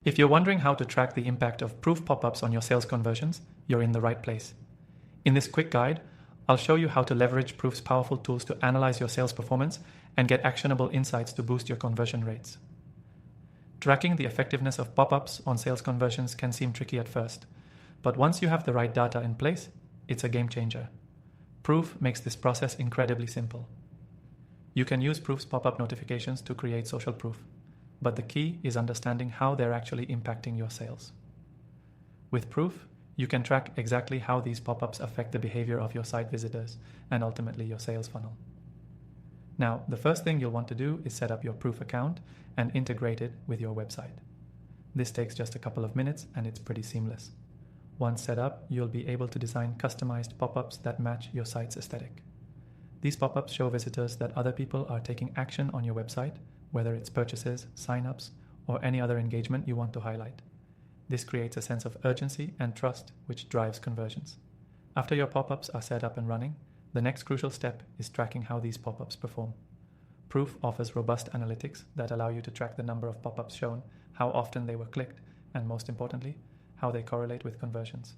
If you're wondering how to track the impact of Proof pop-ups on your sales conversions, you're in the right place. In this quick guide, I'll show you how to leverage Proof's powerful tools to analyze your sales performance and get actionable insights to boost your conversion rates. Tracking the effectiveness of pop-ups on sales conversions can seem tricky at first, but once you have the right data in place, it's a game changer. Proof makes this process incredibly simple. You can use Proof's pop-up notifications to create social proof, but the key is understanding how they're actually impacting your sales. With Proof, you can track exactly how these pop-ups affect the behavior of your site visitors and ultimately your sales funnel. Now, the first thing you'll want to do is set up your Proof account and integrate it with your website. This takes just a couple of minutes and it's pretty seamless. Once set up, you'll be able to design customized pop-ups that match your site's aesthetic. These pop-ups show visitors that other people are taking action on your website, whether it's purchases, sign-ups, or any other engagement you want to highlight. This creates a sense of urgency and trust, which drives conversions. After your pop-ups are set up and running, the next crucial step is tracking how these pop-ups perform. Proof offers robust analytics that allow you to track the number of pop-ups shown, how often they were clicked, and most importantly, how they correlate with conversions.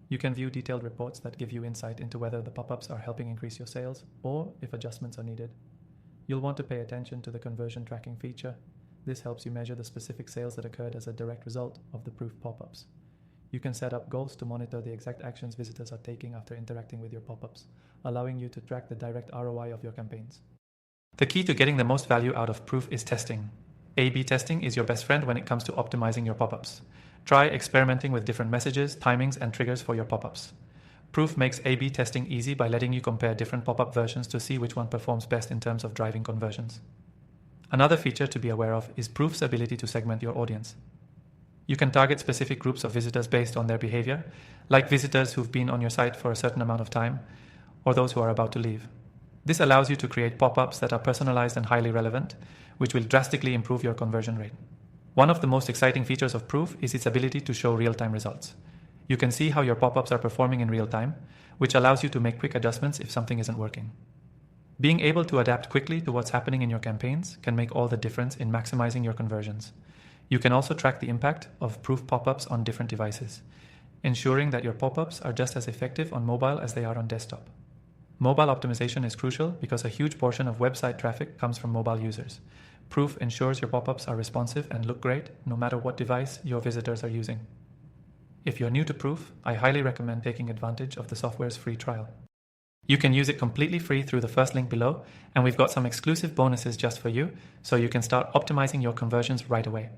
You can view detailed reports that give you insight into whether the pop-ups are helping increase your sales or if adjustments are needed. You'll want to pay attention to the conversion tracking feature. This helps you measure the specific sales that occurred as a direct result of the Proof pop-ups. You can set up goals to monitor the exact actions visitors are taking after interacting with your pop-ups, allowing you to track the direct ROI of your campaigns. The key to getting the most value out of Proof is testing. A/B testing is your best friend when it comes to optimizing your pop-ups. Try experimenting with different messages, timings, and triggers for your pop-ups. Proof makes A/B testing easy by letting you compare different pop-up versions to see which one performs best in terms of driving conversions. Another feature to be aware of is Proof's ability to segment your audience. You can target specific groups of visitors based on their behavior, like visitors who've been on your site for a certain amount of time, or those who are about to leave. This allows you to create pop-ups that are personalized and highly relevant, which will drastically improve your conversion rate. One of the most exciting features of Proof is its ability to show real-time results. You can see how your pop-ups are performing in real time, which allows you to make quick adjustments if something isn't working. Being able to adapt quickly to what's happening in your campaigns can make all the difference in maximizing your conversions. You can also track the impact of Proof pop-ups on different devices, ensuring that your pop-ups are just as effective on mobile as they are on desktop. Mobile optimization is crucial because a huge portion of website traffic comes from mobile users. Proof ensures your pop-ups are responsive and look great no matter what device your visitors are using. If you're new to Proof, I highly recommend taking advantage of the software's free trial. You can use it completely free through the first link below, and we've got some exclusive bonuses just for you, so you can start optimizing your conversions right away.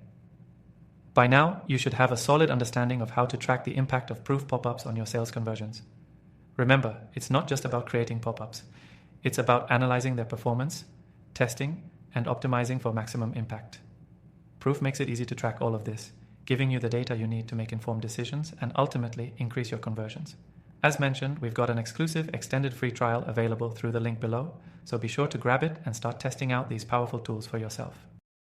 By now, you should have a solid understanding of how to track the impact of Proof pop-ups on your sales conversions. Remember, it's not just about creating pop-ups. It's about analyzing their performance, testing, and optimizing for maximum impact. Proof makes it easy to track all of this, giving you the data you need to make informed decisions and ultimately increase your conversions. As mentioned, we've got an exclusive extended free trial available through the link below, so be sure to grab it and start testing out these powerful tools for yourself.